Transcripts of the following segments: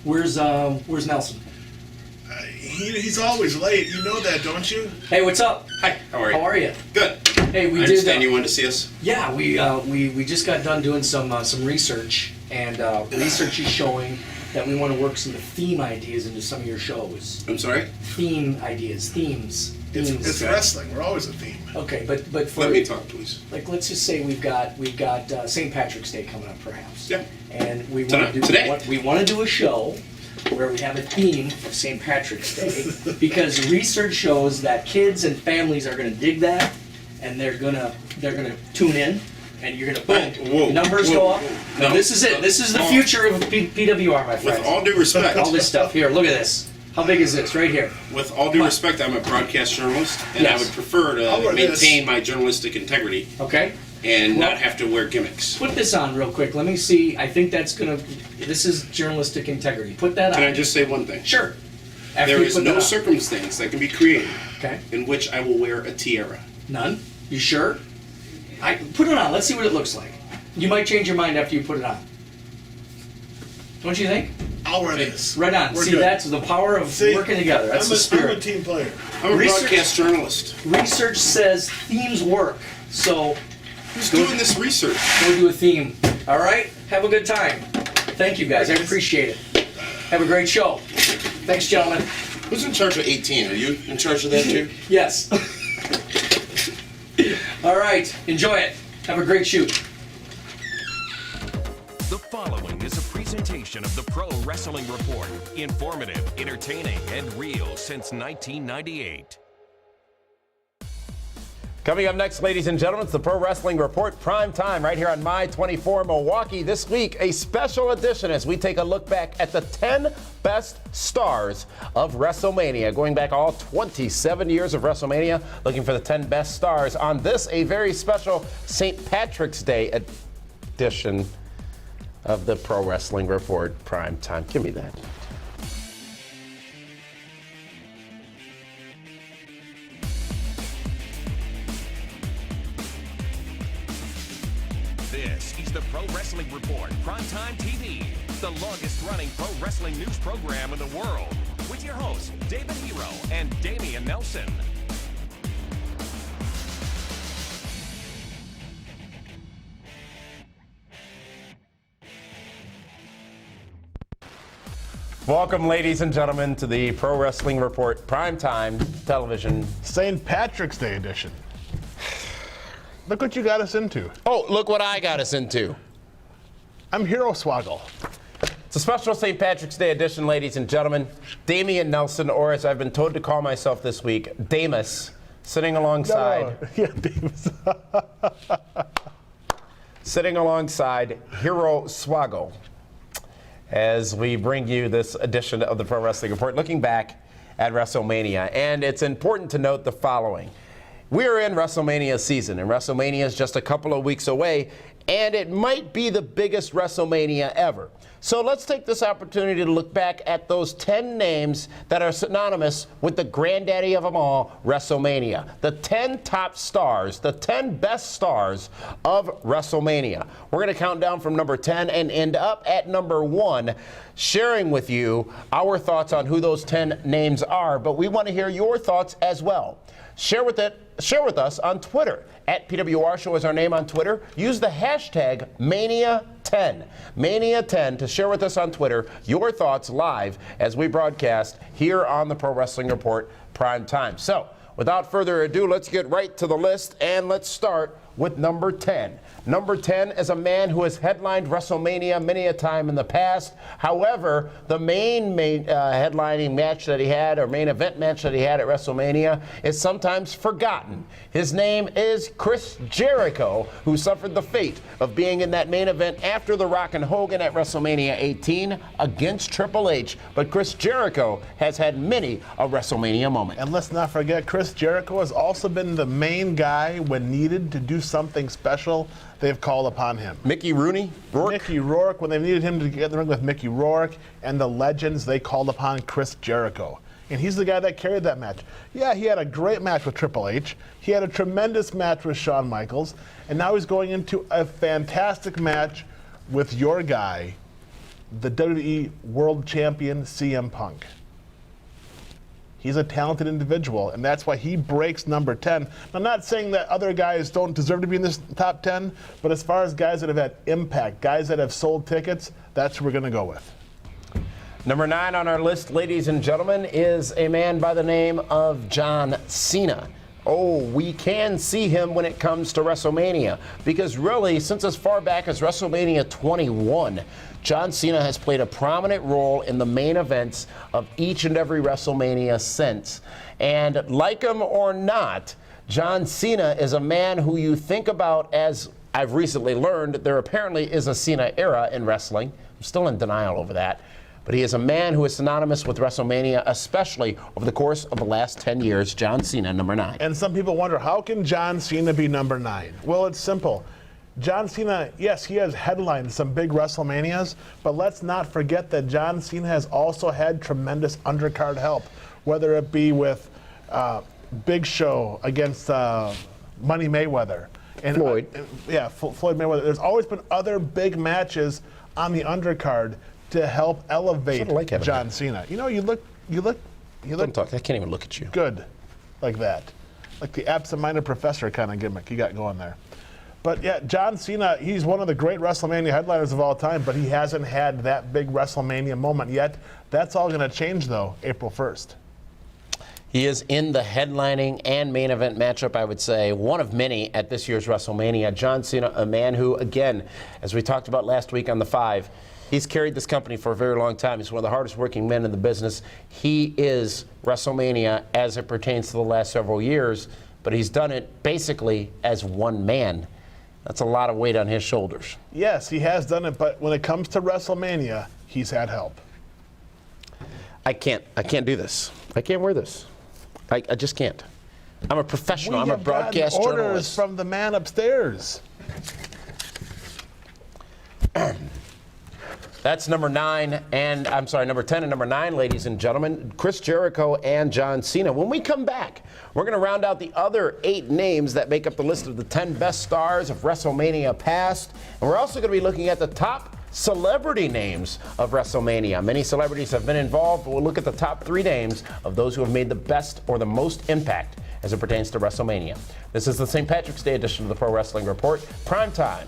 Where's Nelson? He's always late. You know that, don't you? Hey, what's up? Hi, how are you? How are you? Good. Hey, I understand you wanted to see us? Yeah, we just got done doing some research, and research is showing that we want to work some of the theme ideas into some of your shows. I'm sorry? Theme ideas, themes. It's wrestling. We're always a theme. Okay, but for, Let me talk, please. Like, let's just say we've got St. Patrick's Day coming up, perhaps. Yeah. And we want to do Today. we want to do a show where we have a theme of St. Patrick's Day because research shows that kids and families are going to dig that, and they're gonna tune in, and you're gonna boom, numbers go up. No, Now, this is it. This is the future of PWR, my friend. With all due respect. All this stuff here. Look at this. How big is this right here? With all due respect, I'm a broadcast journalist, and Yes. I would prefer to maintain my journalistic integrity Okay. and not have to wear gimmicks. Put this on real quick. Let me see. I think that's gonna. This is journalistic integrity. Put that on. Can I just say one thing? Sure. After There you is put that no on. circumstance that can be created Okay. in which I will wear a tiara. None? You sure? I put it on. Let's see what it looks like. You might change your mind after you put it on. Don't you think? I'll wear this. Right on. We're See, good. that's the power of working together. That's the I'm a spirit. team player. I'm a Research- broadcast journalist. Research says themes work. So Who's doing this research? go do a theme. All right? Have a good time. Thank you, guys. I appreciate it. Have a great show. Thanks, gentlemen. Who's in charge of 18? Are you in charge of that too? Yes. All right. Enjoy it. Have a great shoot. The following is a presentation of the Pro Wrestling Report. Informative, entertaining, and real since 1998. Coming up next, ladies and gentlemen, it's the Pro Wrestling Report Prime Time right here on My 24 Milwaukee. This week, a special edition as we take a look back at the 10 best stars of WrestleMania. Going back all 27 years of WrestleMania, looking for the 10 best stars on this, a very special St. Patrick's Day edition of the Pro Wrestling Report Prime Time. Give me that. This is the Pro Wrestling Report Primetime TV, the longest-running pro wrestling news program in the world, with your hosts David Hero and Damian Nelson. Welcome, ladies and gentlemen, to the Pro Wrestling Report Primetime Television. St. Patrick's Day edition. Look what you got us into. Oh, look what I got us into. I'm Hero Swaggle. It's a special St. Patrick's Day edition, ladies and gentlemen. Damian Nelson, or as I've been told to call myself this week, Damus, sitting alongside. Yeah, Davis. Sitting alongside Hero Swaggle as we bring you this edition of the Pro Wrestling Report, looking back at WrestleMania. And it's important to note the following. We are in WrestleMania season, and WrestleMania is just a couple of weeks away, and it might be the biggest WrestleMania ever. So let's take this opportunity to look back at those 10 names that are synonymous with the granddaddy of them all, WrestleMania. The 10 top stars, the 10 best stars of WrestleMania. We're going to count down from number 10 and end up at number 1, sharing with you our thoughts on who those 10 names are, but we want to hear your thoughts as well. Share with us on Twitter. At PWR Show is our name on Twitter. Use the hashtag Mania10. Mania10 to share with us on Twitter your thoughts live as we broadcast here on the Pro Wrestling Report Prime Time. So, without further ado, let's get right to the list, and let's start with number 10. Number 10 is a man who has headlined WrestleMania many a time in the past. However, the main headlining match that he had, or main event match that he had at WrestleMania, is sometimes forgotten. His name is Chris Jericho, who suffered the fate of being in that main event after The Rock and Hogan at WrestleMania 18 against Triple H. But Chris Jericho has had many a WrestleMania moment. And let's not forget, Chris Jericho has also been the main guy when needed to do something special. They've called upon him. Mickey Rourke, when they needed him to get in the ring with Mickey Rourke and the legends, they called upon Chris Jericho. And he's the guy that carried that match. Yeah, he had a great match with Triple H. He had a tremendous match with Shawn Michaels. And now he's going into a fantastic match with your guy, the WWE World Champion CM Punk. He's a talented individual, and that's why he breaks number 10. I'm not saying that other guys don't deserve to be in this top 10, but as far as guys that have had impact, guys that have sold tickets, that's who we're going to go with. Number 9 on our list, ladies and gentlemen, is a man by the name of John Cena. Oh, we can see him when it comes to WrestleMania, because really, since as far back as WrestleMania 21, John Cena has played a prominent role in the main events of each and every WrestleMania since. And like him or not, John Cena is a man who you think about as, I've recently learned, there apparently is a Cena era in wrestling. I'm still in denial over that. But he is a man who is synonymous with WrestleMania, especially over the course of the last 10 years. John Cena, number 9. And some people wonder, how can John Cena be number 9? Well, it's simple. John Cena, yes, he has headlined some big WrestleManias, but let's not forget that John Cena has also had tremendous undercard help, whether it be with Big Show against Money Mayweather. And, Floyd. Floyd Mayweather. There's always been other big matches on the undercard to help elevate Sort of like having John that. Cena. You know, you look Don't talk. I can't even look at you. good like that. Like the absent-minded professor kind of gimmick you got going there. But yeah, John Cena, he's one of the great WrestleMania headliners of all time, but he hasn't had that big WrestleMania moment yet. That's all going to change, though, April 1st. He is in the headlining and main event matchup, I would say, one of many at this year's WrestleMania. John Cena, a man who, again, as we talked about last week on the 5, he's carried this company for a very long time. He's one of the hardest working men in the business. He is WrestleMania as it pertains to the last several years, but he's done it basically as one man. That's a lot of weight on his shoulders. Yes, he has done it, but when it comes to WrestleMania, he's had help. I can't do this. I can't wear this. I just can't. I'm a professional. I'm a broadcast orders journalist. from the man upstairs. That's number 9, and I'm sorry, number 10 and number 9, ladies and gentlemen, Chris Jericho and John Cena. When we come back, we're going to round out the other 8 names that make up the list of the 10 best stars of WrestleMania past, and we're also going to be looking at the top celebrity names of WrestleMania. Many celebrities have been involved, but we'll look at the top 3 names of those who have made the best or the most impact as it pertains to WrestleMania. This is the St. Patrick's Day edition of the Pro Wrestling Report, Primetime.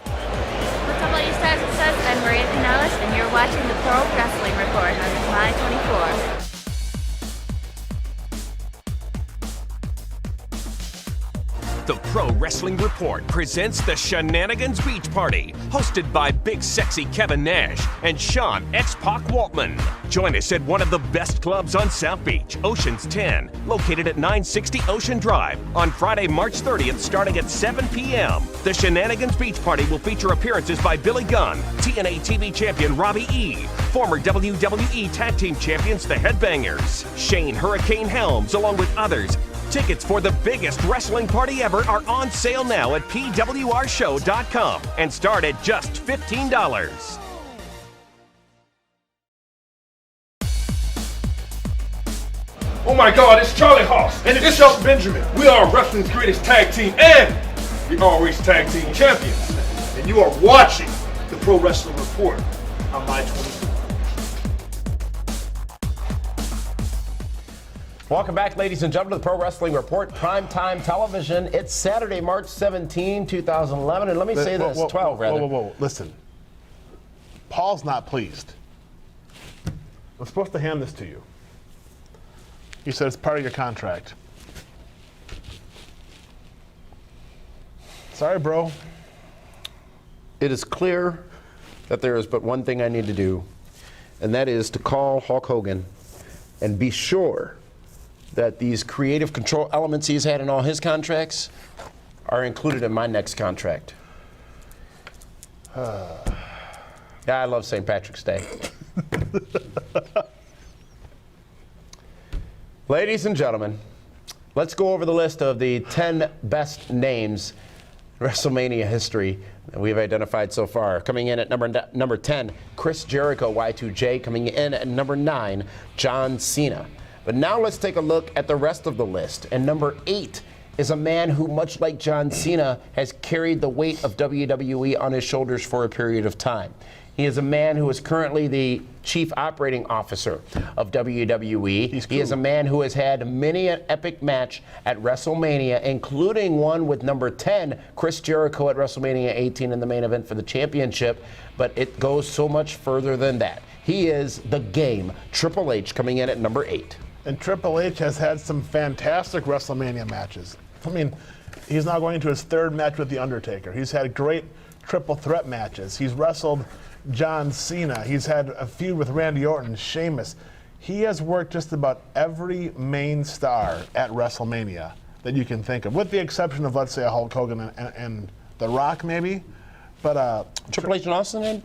What's up, all you stars and studs? I'm Maria Canales, and you're watching the Pro Wrestling Report on My 24. The Pro Wrestling Report presents the Shenanigans Beach Party, hosted by Big Sexy Kevin Nash and Sean X-Pac Waltman. Join us at one of the best clubs on South Beach, Ocean's 10, located at 960 Ocean Drive, on Friday, March 30th, starting at 7 p.m. The Shenanigans Beach Party will feature appearances by Billy Gunn, TNA TV champion Robbie E., former WWE Tag Team champions The Headbangers, Shane Hurricane Helms, along with others. Tickets for the biggest wrestling party ever are on sale now at pwrshow.com and start at just $15. Oh my God, it's Charlie Haas and it's Shelton Benjamin. We are wrestling's greatest tag team and the Always Tag Team Champions. And you are watching the Pro Wrestling Report on My 24. Welcome back, ladies and gentlemen, to the Pro Wrestling Report, Primetime Television. It's Saturday, March 17, 2011, and let me say this, 12 rather. Whoa. Listen, Paul's not pleased. I'm supposed to hand this to you. He said it's part of your contract. Sorry, bro. It is clear that there is but one thing I need to do, and that is to call Hulk Hogan and be sure that these creative control elements he's had in all his contracts are included in my next contract. Yeah, I love St. Patrick's Day. Ladies and gentlemen, let's go over the list of the 10 best names in WrestleMania history that we've identified so far. Coming in at number 10, Chris Jericho, Y2J. Coming in at number 9, John Cena. But now let's take a look at the rest of the list. And number 8 is a man who, much like John Cena, has carried the weight of WWE on his shoulders for a period of time. He is a man who is currently the chief operating officer of WWE. He is a man who has had many an epic match at WrestleMania, including one with number 10, Chris Jericho at WrestleMania 18 in the main event for the championship. But it goes so much further than that. He is the Game, Triple H, coming in at number 8. And Triple H has had some fantastic WrestleMania matches. I mean, he's now going into his 3rd match with The Undertaker. He's had great triple threat matches. He's wrestled John Cena. He's had a feud with Randy Orton, Sheamus. He has worked just about every main star at WrestleMania that you can think of, with the exception of, let's say, a Hulk Hogan and The Rock, maybe. But Triple H and Austin had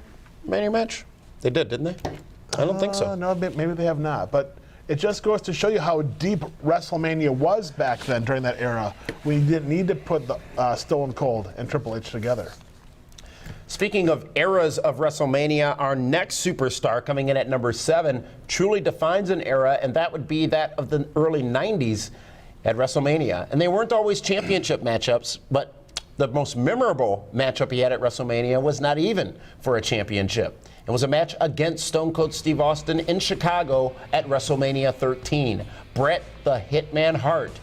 a Mania match? They did, didn't they? I don't think so. No, maybe they have not. But it just goes to show you how deep WrestleMania was back then during that era. We didn't need to put the Stone Cold and Triple H together. Speaking of eras of WrestleMania, our next superstar coming in at number 7 truly defines an era, and that would be that of the early 90s at WrestleMania. And they weren't always championship matchups, but the most memorable matchup he had at WrestleMania was not even for a championship. It was a match against Stone Cold Steve Austin in Chicago at WrestleMania 13. Bret the Hitman Hart.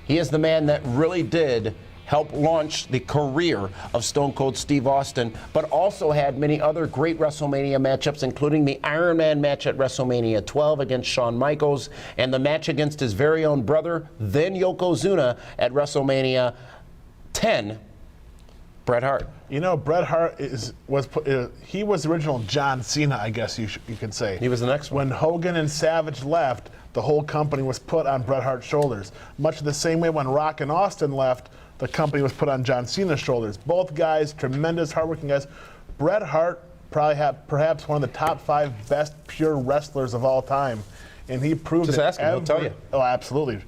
He is the man that really did help launch the career of Stone Cold Steve Austin, but also had many other great WrestleMania matchups, including the Iron Man match at WrestleMania 12 against Shawn Michaels, and the match against his very own brother, then Yokozuna, at WrestleMania 10, Bret Hart. You know, Bret Hart was the original John Cena, I guess you could say. He was the next one. When Hogan and Savage left, the whole company was put on Bret Hart's shoulders. Much the same way when Rock and Austin left, the company was put on John Cena's shoulders. Both guys, tremendous, hardworking guys. Bret Hart probably had perhaps one of the top 5 best pure wrestlers of all time, and he proved Just it. ask him, he'll tell you. Oh, absolutely.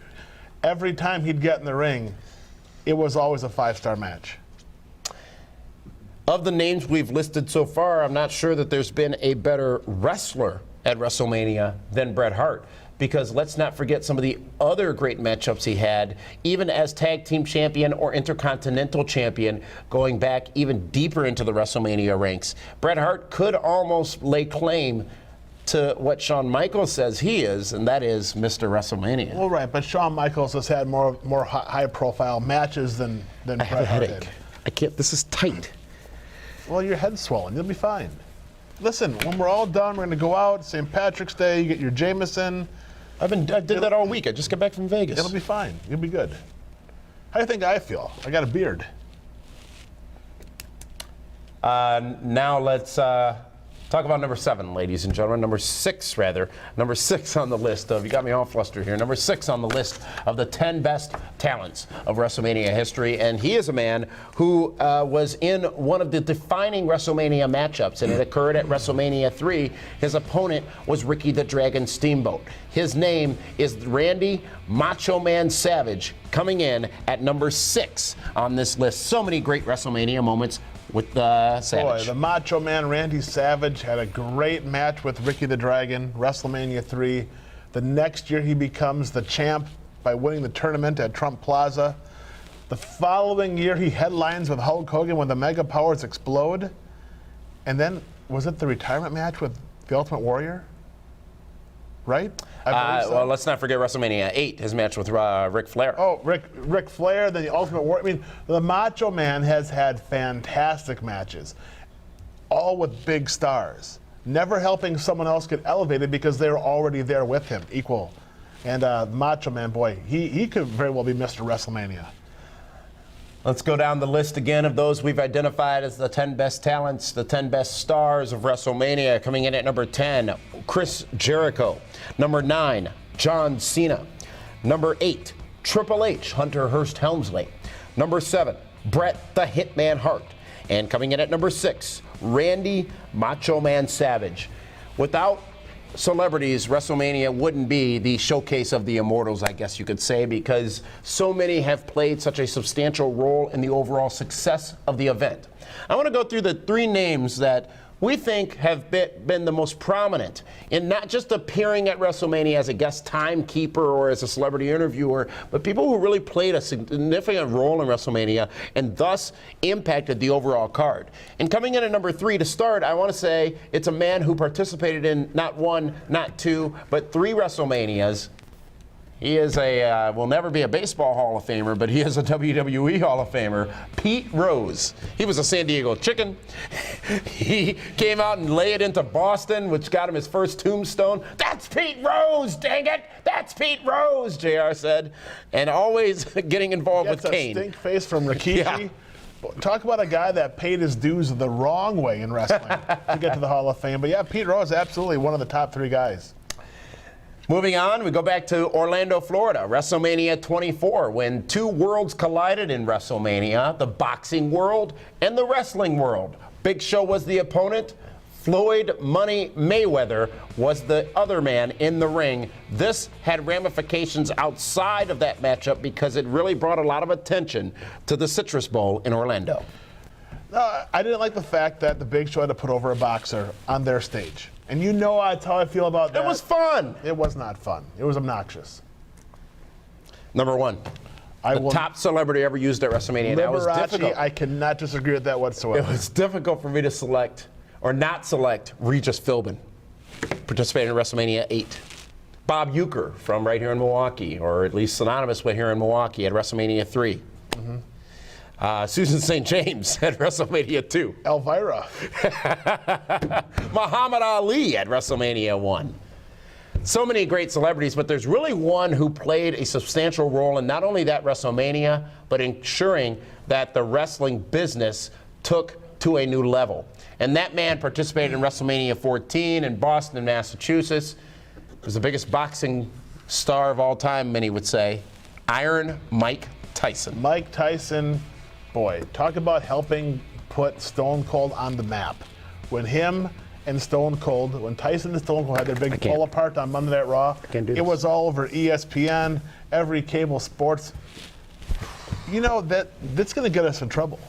Every time he'd get in the ring, it was always a 5-star match. Of the names we've listed so far, I'm not sure that there's been a better wrestler at WrestleMania than Bret Hart. Because let's not forget some of the other great matchups he had, even as tag team champion or intercontinental champion, going back even deeper into the WrestleMania ranks. Bret Hart could almost lay claim to what Shawn Michaels says he is, and that is Mr. WrestleMania. Well, right, but Shawn Michaels has had more high-profile matches than I Bret have a Hart headache. did. I can't. This is tight. Well, your head's swollen. You'll be fine. Listen, when we're all done, we're going to go out, St. Patrick's Day, you get your Jameson. I did that all week. I just got back from Vegas. It'll be fine. You'll be good. How do you think I feel? I got a beard. Now let's talk about number 7, ladies and gentlemen. Number 6, rather. Number 6 on the list of, you got me all flustered here. Number 6 on the list of the 10 best talents of WrestleMania history. And he is a man who was in one of the defining WrestleMania matchups, and it occurred at WrestleMania 3. His opponent was Ricky the Dragon Steamboat. His name is Randy Macho Man Savage, coming in at number 6 on this list. So many great WrestleMania moments with Savage. Boy, the Macho Man Randy Savage had a great match with Ricky the Dragon, WrestleMania 3. The next year he becomes the champ by winning the tournament at Trump Plaza. The following year he headlines with Hulk Hogan when the Mega Powers explode. And then, was it the retirement match with the Ultimate Warrior? Right? I believe so. Well, let's not forget WrestleMania 8, his match with Ric Flair. Oh, Ric Flair, then the Ultimate Warrior. I mean, the Macho Man has had fantastic matches, all with big stars, never helping someone else get elevated because they were already there with him, equal. And Macho Man, boy, he could very well be Mr. WrestleMania. Let's go down the list again of those we've identified as the 10 best talents, the 10 best stars of WrestleMania. Coming in at number 10, Chris Jericho. Number 9, John Cena. Number 8, Triple H, Hunter Hearst Helmsley. Number 7, Bret the Hitman Hart. And coming in at number 6, Randy Macho Man Savage. Without celebrities, WrestleMania wouldn't be the showcase of the immortals, I guess you could say, because so many have played such a substantial role in the overall success of the event. I want to go through the 3 names that we think have been the most prominent in not just appearing at WrestleMania as a guest timekeeper or as a celebrity interviewer, but people who really played a significant role in WrestleMania and thus impacted the overall card. And coming in at number 3 to start, I want to say it's a man who participated in not 1, not 2, but 3 WrestleManias. He is will never be a baseball Hall of Famer, but he is a WWE Hall of Famer, Pete Rose. He was a San Diego Chicken. He came out and laid into Boston, which got him his first tombstone. That's Pete Rose, dang it! That's Pete Rose, JR said. And always getting involved with Kane. That's a stink face from Rikishi. Yeah. Talk about a guy that paid his dues the wrong way in wrestling to get to the Hall of Fame. But yeah, Pete Rose, absolutely one of the top 3 guys. Moving on, we go back to Orlando, Florida, WrestleMania 24, when 2 worlds collided in WrestleMania, the boxing world and the wrestling world. Big Show was the opponent. Floyd Money Mayweather was the other man in the ring. This had ramifications outside of that matchup because it really brought a lot of attention to the Citrus Bowl in Orlando. I didn't like the fact that the Big Show had to put over a boxer on their stage. And you know that's how I feel about that. It was fun. It was not fun. It was obnoxious. Number 1. The top celebrity ever used at WrestleMania. That was difficult. I cannot disagree with that whatsoever. It was difficult for me to select or not select Regis Philbin, participating in WrestleMania 8. Bob Uecker from right here in Milwaukee, or at least synonymous with here in Milwaukee at WrestleMania 3. Susan St. James at WrestleMania 2. Elvira. Muhammad Ali at WrestleMania 1. So many great celebrities, but there's really one who played a substantial role in not only that WrestleMania, but ensuring that the wrestling business took to a new level. And that man participated in WrestleMania 14 in Boston, Massachusetts. He was the biggest boxing star of all time, many would say. Iron Mike Tyson. Mike Tyson, boy, talk about helping put Stone Cold on the map. When him and Stone Cold, when Tyson and Stone Cold had their big pull apart on Monday Night Raw, it was all over ESPN, every cable sports. You know, that's going to get us in trouble.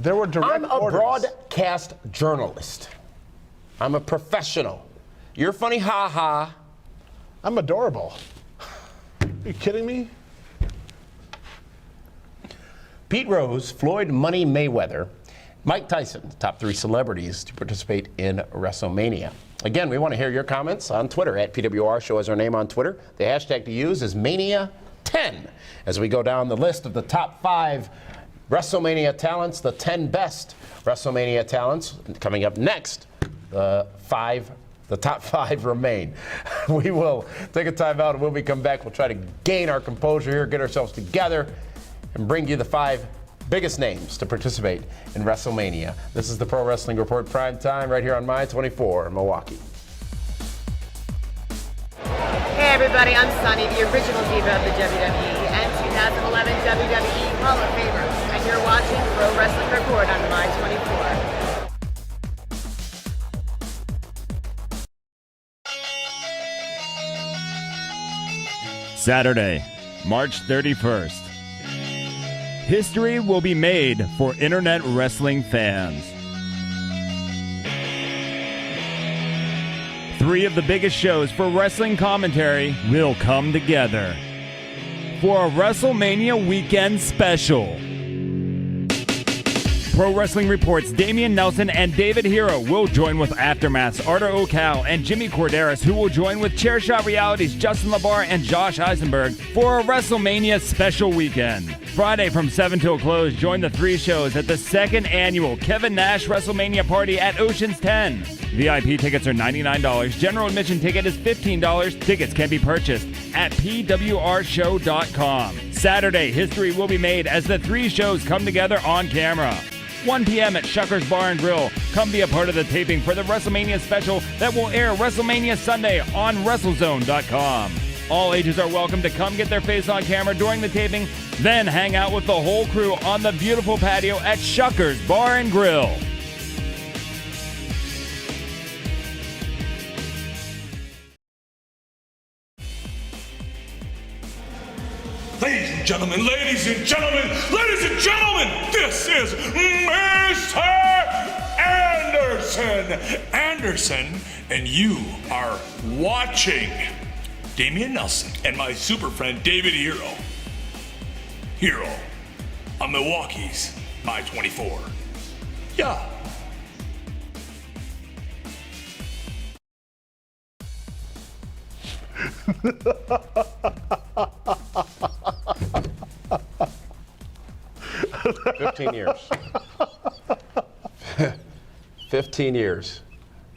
There were direct orders. Broadcast journalist. I'm a professional. You're funny, ha-ha. I'm adorable. Are you kidding me? Pete Rose, Floyd Money Mayweather, Mike Tyson, top 3 celebrities to participate in WrestleMania. Again, we want to hear your comments on Twitter. At PWR Show is our name on Twitter. The hashtag to use is Mania10. As we go down the list of the top 5 WrestleMania talents, the 10 best WrestleMania talents. Coming up next, the top 5 remain. We will take a time out, and when we come back, we'll try to gain our composure here, get ourselves together, and bring you the 5 biggest names to participate in WrestleMania. This is the Pro Wrestling Report Primetime right here on My 24 in Milwaukee. Hey everybody, I'm Sunny, the original diva of the WWE and 2011 WWE Hall of Famer, and you're watching Pro Wrestling Report on My 24. Saturday, March 31st. History will be made for internet wrestling fans. 3 of the biggest shows for wrestling commentary will come together for a WrestleMania weekend special. Pro Wrestling Report's Damian Nelson and David Hero will join with Aftermath's Artur O'Cal and Jimmy Corderas, who will join with Chairshot Reality's Justin LaBar and Josh Eisenberg for a WrestleMania special weekend. Friday from 7 till close, join the 3 shows at the 2nd annual Kevin Nash WrestleMania party at Ocean's 10. VIP tickets are $99. General admission ticket is $15. Tickets can be purchased at pwrshow.com. Saturday, history will be made as the 3 shows come together on camera. 1 p.m. at Shucker's Bar and Grill. Come be a part of the taping for the WrestleMania special that will air WrestleMania Sunday on WrestleZone.com. All ages are welcome to come get their face on camera during the taping, then hang out with the whole crew on the beautiful patio at Shucker's Bar and Grill. Ladies and gentlemen, this is Mr. Anderson. Harrison Anderson, and you are watching Damian Nelson and my super friend David Hero. Hero on Milwaukee's My 24. Yeah. years. 15 years.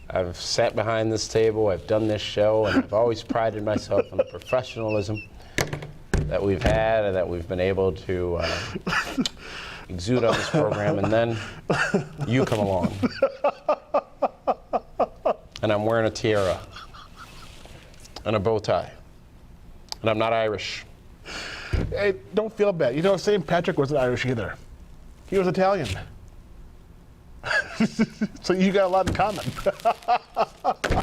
I've sat behind this table, I've done this show, and I've always prided myself on the professionalism that we've had and that we've been able to exude on this program, and then you come along. And I'm wearing a tiara and a bow tie, and I'm not Irish. Hey, don't feel bad. You know, St. Patrick wasn't Irish either. He was Italian. So you got a lot in common.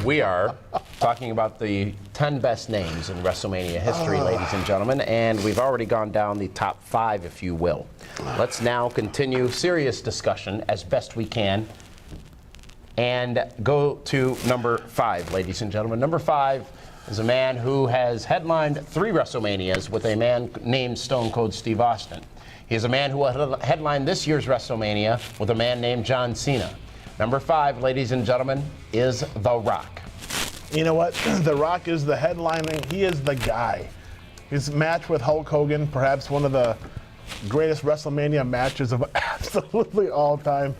We are talking about the 10 best names in WrestleMania history, ladies and gentlemen, and we've already gone down the top 5, if you will. Let's now continue serious discussion as best we can and go to number 5, ladies and gentlemen. Number 5 is a man who has headlined 3 WrestleManias with a man named Stone Cold Steve Austin. He is a man who headlined this year's WrestleMania with a man named John Cena. Number 5, ladies and gentlemen, is The Rock. You know what? The Rock is the headliner. He is the guy. His match with Hulk Hogan, perhaps one of the greatest WrestleMania matches of absolutely all time.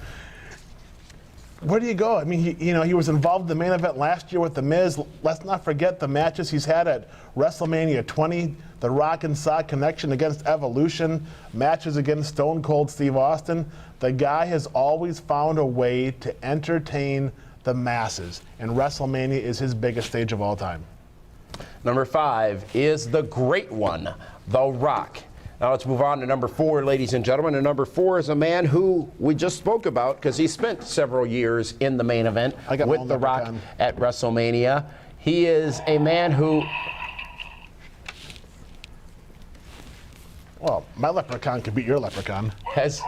Where do you go? I mean, he was involved in the main event last year with The Miz. Let's not forget the matches he's had at WrestleMania 20, the Rock and Sock connection against Evolution, matches against Stone Cold Steve Austin. The guy has always found a way to entertain the masses, and WrestleMania is his biggest stage of all time. Number 5 is the great one, The Rock. Now let's move on to number 4, ladies and gentlemen. And number 4 is a man who we just spoke about because he spent several years in the main event with The Rock at WrestleMania. He is a man who... Well, my leprechaun could beat your leprechaun. Has...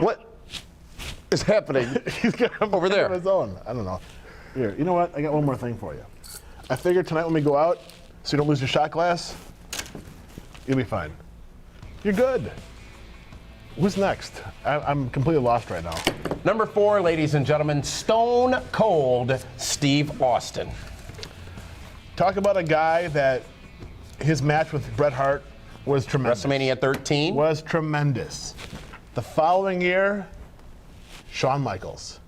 What is happening He's got a over there? Of his own. I don't know. Here, you know what? I got one more thing for you. I figured tonight when we go out, so you don't lose your shot glass, you'll be fine. You're good. Who's next? I'm completely lost right now. Number 4, ladies and gentlemen, Stone Cold Steve Austin. Talk about a guy that his match with Bret Hart was tremendous. WrestleMania 13. Was tremendous. The following year, Shawn Michaels.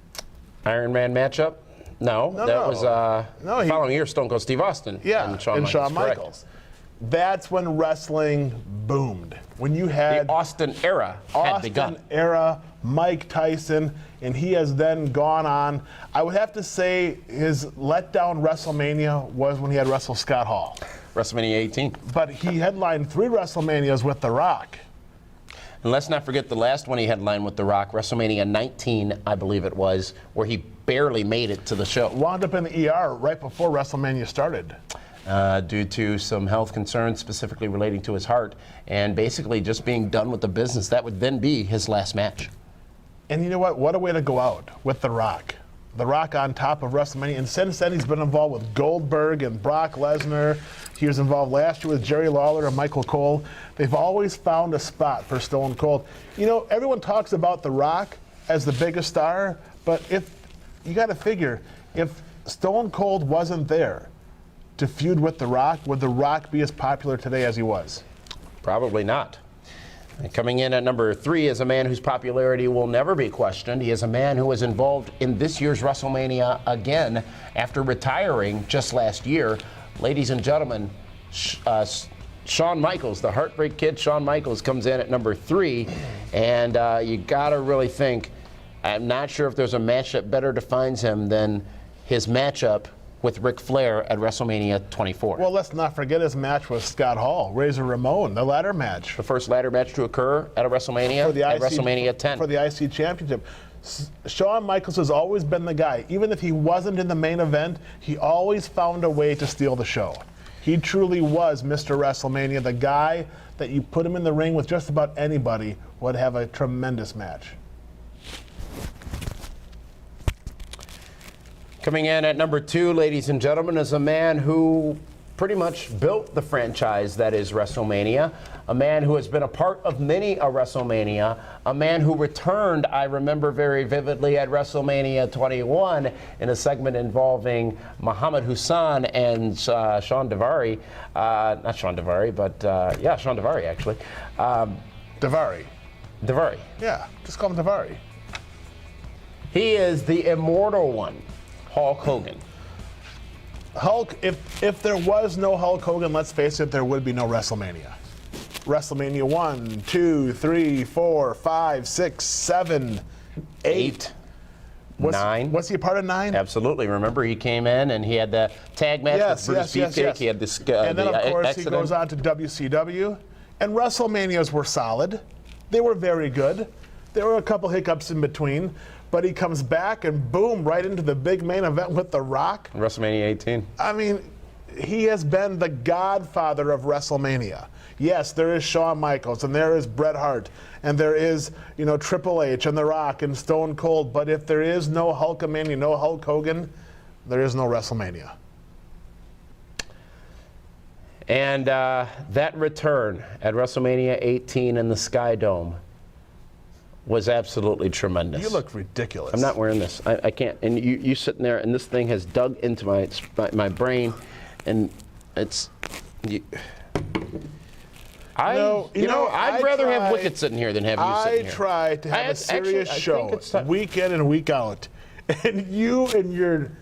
Iron Man matchup? No, that was the following year, Stone Cold Steve Austin. Yeah, and Shawn Michaels. That's when wrestling boomed. When you had the Austin era had begun. Austin era, Mike Tyson, and he has then gone on. I would have to say his letdown WrestleMania was when he had wrestled Scott Hall. WrestleMania 18. But he headlined 3 WrestleManias with The Rock. And let's not forget the last one he headlined with The Rock, WrestleMania 19, I believe it was, where he barely made it to the show. Wound up in the ER right before WrestleMania started. Due to some health concerns specifically relating to his heart, and basically just being done with the business. That would then be his last match. And you know what? What a way to go out with The Rock. The Rock on top of WrestleMania. And since then, he's been involved with Goldberg and Brock Lesnar. He was involved last year with Jerry Lawler and Michael Cole. They've always found a spot for Stone Cold. You know, everyone talks about The Rock as the biggest star, but if you got to figure, if Stone Cold wasn't there to feud with The Rock, would The Rock be as popular today as he was? Probably not. And coming in at number 3 is a man whose popularity will never be questioned. He is a man who was involved in this year's WrestleMania again after retiring just last year. Ladies and gentlemen, Shawn Michaels, the Heartbreak Kid, Shawn Michaels comes in at number 3. And you gotta really think, I'm not sure if there's a match that better defines him than his matchup with Ric Flair at WrestleMania 24. Well, let's not forget his match with Scott Hall, Razor Ramon, the ladder match. The first ladder match to occur at a WrestleMania, at WrestleMania 10. For the IC Championship. Shawn Michaels has always been the guy. Even if he wasn't in the main event, he always found a way to steal the show. He truly was Mr. WrestleMania, the guy that you put him in the ring with just about anybody would have a tremendous match. Coming in at number 2, ladies and gentlemen, is a man who pretty much built the franchise that is WrestleMania, a man who has been a part of many a WrestleMania, a man who returned, I remember very vividly, at WrestleMania 21 in a segment involving Muhammad Hassan and Sean Daivari. Not Sean Daivari, but yeah, Sean Daivari, actually. Daivari. Daivari. Yeah, just call him Daivari. He is the immortal one, Hulk Hogan. Hulk, if there was no Hulk Hogan, let's face it, there would be no WrestleMania. WrestleMania 1, 2, 3, 4, 5, 6, 7, 8. 9. Was he a part of 9? Absolutely. Remember, he came in and he had the tag match with Bruce Beefcake. He had this, and then, of course, accident. he goes on to WCW. And WrestleManias were solid. They were very good. There were a couple hiccups in between. But he comes back and boom, right into the big main event with The Rock. WrestleMania 18. I mean, he has been the godfather of WrestleMania. Yes, there is Shawn Michaels, and there is Bret Hart, and there is, Triple H and The Rock and Stone Cold. But if there is no Hulkamania, no Hulk Hogan, there is no WrestleMania. And that return at WrestleMania 18 in the Sky Dome was absolutely tremendous. You look ridiculous. I'm not wearing this. I can't. And you sitting there, and this thing has dug into my brain, and it's. I'd rather have Wicket sitting here than have you sitting here. I try to have a serious show week in and week out, and you and your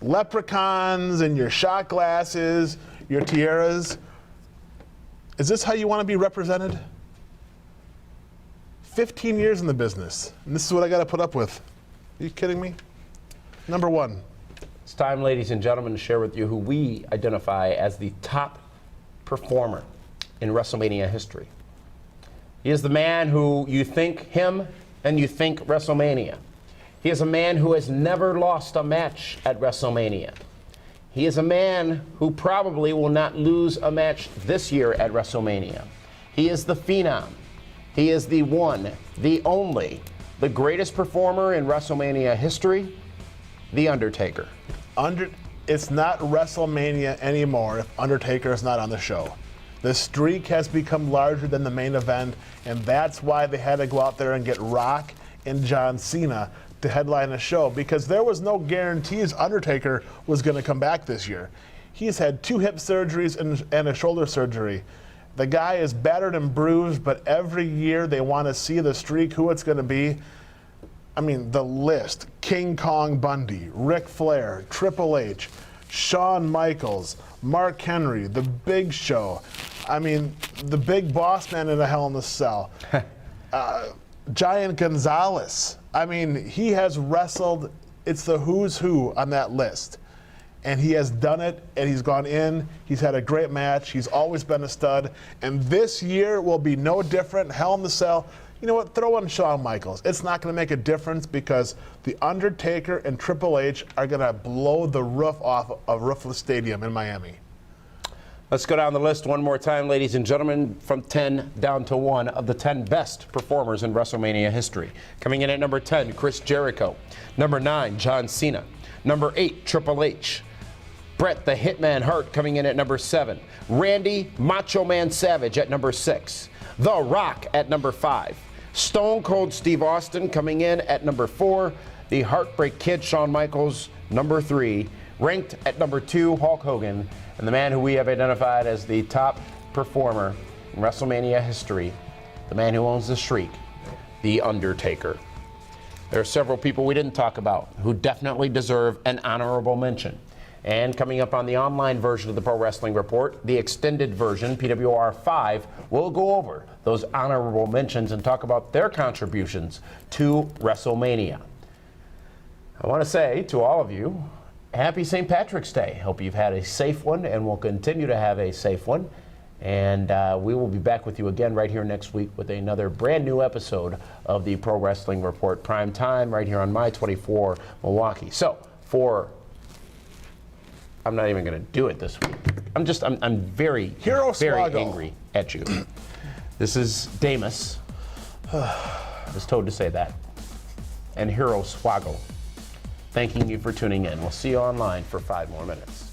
leprechauns and your shot glasses, your tiaras. Is this how you want to be represented? 15 years in the business, and this is what I got to put up with. Are you kidding me? Number 1. It's time, ladies and gentlemen, to share with you who we identify as the top performer in WrestleMania history. He is the man who you think him and you think WrestleMania. He is a man who has never lost a match at WrestleMania. He is a man who probably will not lose a match this year at WrestleMania. He is the Phenom. He is the one, the only, the greatest performer in WrestleMania history, The Undertaker. It's not WrestleMania anymore if Undertaker is not on the show. The streak has become larger than the main event, and that's why they had to go out there and get Rock and John Cena to headline a show, because there was no guarantees Undertaker was going to come back this year. He's had 2 hip surgeries and a shoulder surgery. The guy is battered and bruised, but every year they want to see the streak, who it's going to be. I mean, the list: King Kong Bundy, Ric Flair, Triple H, Shawn Michaels, Mark Henry, The Big Show. I mean, the Big Boss Man in a Hell in a Cell. Giant Gonzalez. I mean, he has wrestled. It's the who's who on that list. And he has done it, and he's gone in. He's had a great match. He's always been a stud. And this year will be no different. Hell in the Cell. You know what? Throw in Shawn Michaels. It's not going to make a difference because The Undertaker and Triple H are going to blow the roof off of Roofless Stadium in Miami. Let's go down the list one more time, ladies and gentlemen, from 10 down to 1 of the 10 best performers in WrestleMania history. Coming in at number 10, Chris Jericho. Number 9, John Cena. Number 8, Triple H. Bret the Hitman Hart coming in at number 7. Randy Macho Man Savage at number 6. The Rock at number 5. Stone Cold Steve Austin coming in at number 4. The Heartbreak Kid Shawn Michaels, number 3. Ranked at number 2, Hulk Hogan. And the man who we have identified as the top performer in WrestleMania history, the man who owns the streak, The Undertaker. There are several people we didn't talk about who definitely deserve an honorable mention. And coming up on the online version of the Pro Wrestling Report, the extended version, PWR 5, we'll go over those honorable mentions and talk about their contributions to WrestleMania. I want to say to all of you, happy St. Patrick's Day. Hope you've had a safe one and will continue to have a safe one. And we will be back with you again right here next week with another brand new episode of the Pro Wrestling Report Primetime right here on My 24 Milwaukee. So, for I'm not even going to do it this week. I'm very, Hero very Swaggle. angry at you. This is Damus. I was told to say that. And Hero Swaggle. Thanking you for tuning in. We'll see you online for 5 more minutes.